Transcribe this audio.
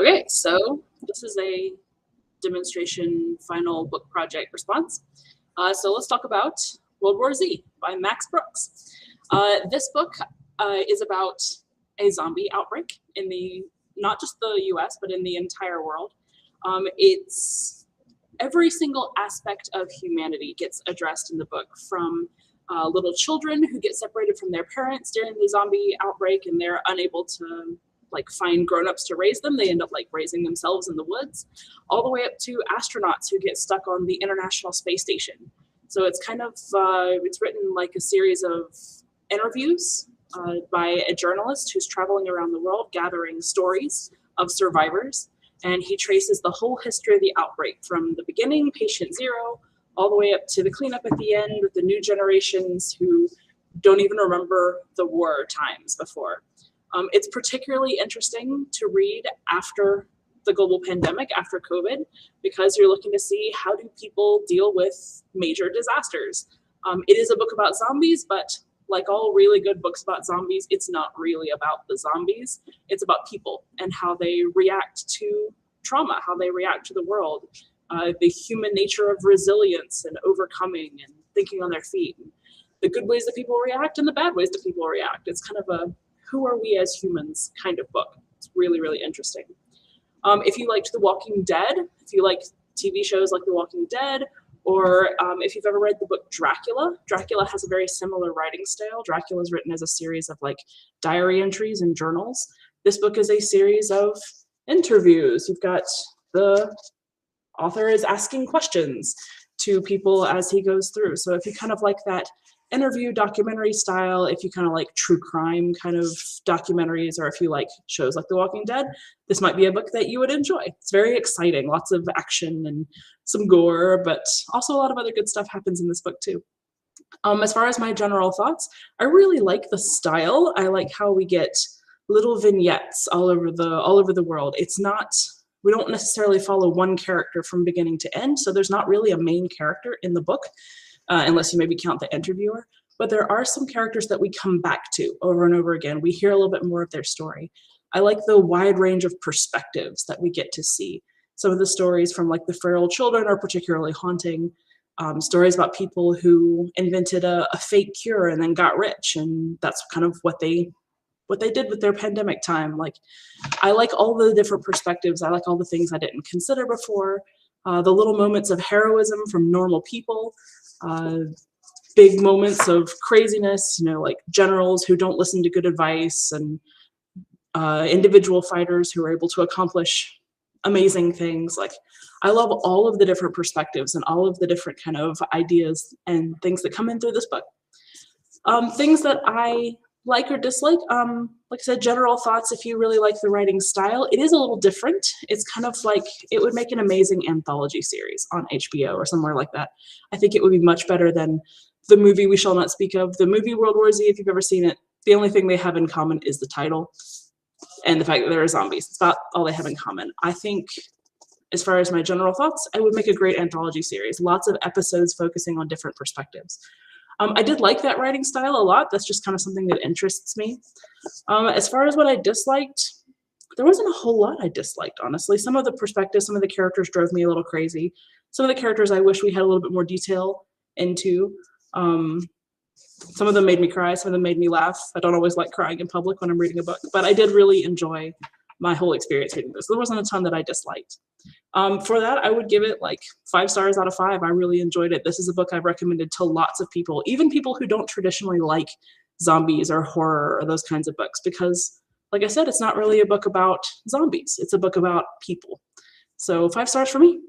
Okay, so this is a demonstration final book project response. So let's talk about World War Z by Max Brooks. This book is about a zombie outbreak in the not just the U.S. but in the entire world. It's every single aspect of humanity gets addressed in the book, from little children who get separated from their parents during the zombie outbreak and they're unable to find grown-ups to raise them. They end up raising themselves in the woods, all the way up to astronauts who get stuck on the International Space Station. So it's kind of it's written like a series of interviews by a journalist who's traveling around the world gathering stories of survivors, and he traces the whole history of the outbreak from the beginning, patient zero, all the way up to the cleanup at the end with the new generations who don't even remember the war times before. It's particularly interesting to read after the global pandemic, after COVID, because you're looking to see how do people deal with major disasters. It is a book about zombies, but like all really good books about zombies, it's not really about the zombies. It's about people and how they react to trauma, how they react to the world, the human nature of resilience and overcoming and thinking on their feet, and the good ways that people react and the bad ways that people react. It's kind of a who are we as humans kind of book. It's really, really interesting. If you liked The Walking Dead, if you like TV shows like The Walking Dead, or if you've ever read the book Dracula, Dracula has a very similar writing style. Dracula is written as a series of diary entries and journals. This book is a series of interviews. You've got the author is asking questions to people as he goes through. So if you kind of like that interview documentary style, if you kind of like true crime kind of documentaries, or if you like shows like The Walking Dead, this might be a book that you would enjoy. It's very exciting, lots of action and some gore, but also a lot of other good stuff happens in this book too. As far as my general thoughts, I really like the style. I like how we get little vignettes all over the world. It's not, we don't necessarily follow one character from beginning to end, so there's not really a main character in the book. Unless you maybe count the interviewer. But there are some characters that we come back to over and over again. We hear a little bit more of their story. I like the wide range of perspectives that we get to see. Some of the stories from the feral children are particularly haunting. Stories about people who invented a fake cure and then got rich, and that's kind of what they did with their pandemic time. I like all the different perspectives. I like all the things I didn't consider before. The little moments of heroism from normal people. Big moments of craziness, like generals who don't listen to good advice, and individual fighters who are able to accomplish amazing things. I love all of the different perspectives and all of the different kind of ideas and things that come in through this book. Things that I like or dislike, like I said, general thoughts. If you really like the writing style, it is a little different. It's kind of it would make an amazing anthology series on HBO or somewhere like that. I think it would be much better than the movie we shall not speak of. The movie World War Z, if you've ever seen it, the only thing they have in common is the title and the fact that there are zombies. It's about all they have in common. I think, as far as my general thoughts, it would make a great anthology series. Lots of episodes focusing on different perspectives. I did like that writing style a lot. That's just kind of something that interests me. As far as what I disliked, there wasn't a whole lot I disliked, honestly. Some of the perspectives, some of the characters drove me a little crazy. Some of the characters I wish we had a little bit more detail into. Some of them made me cry, some of them made me laugh. I don't always like crying in public when I'm reading a book, but I did really enjoy my whole experience reading this. There wasn't a ton that I disliked. For that, I would give it 5 stars out of 5. I really enjoyed it. This is a book I've recommended to lots of people, even people who don't traditionally like zombies or horror or those kinds of books, because, like I said, it's not really a book about zombies. It's a book about people. So 5 stars for me.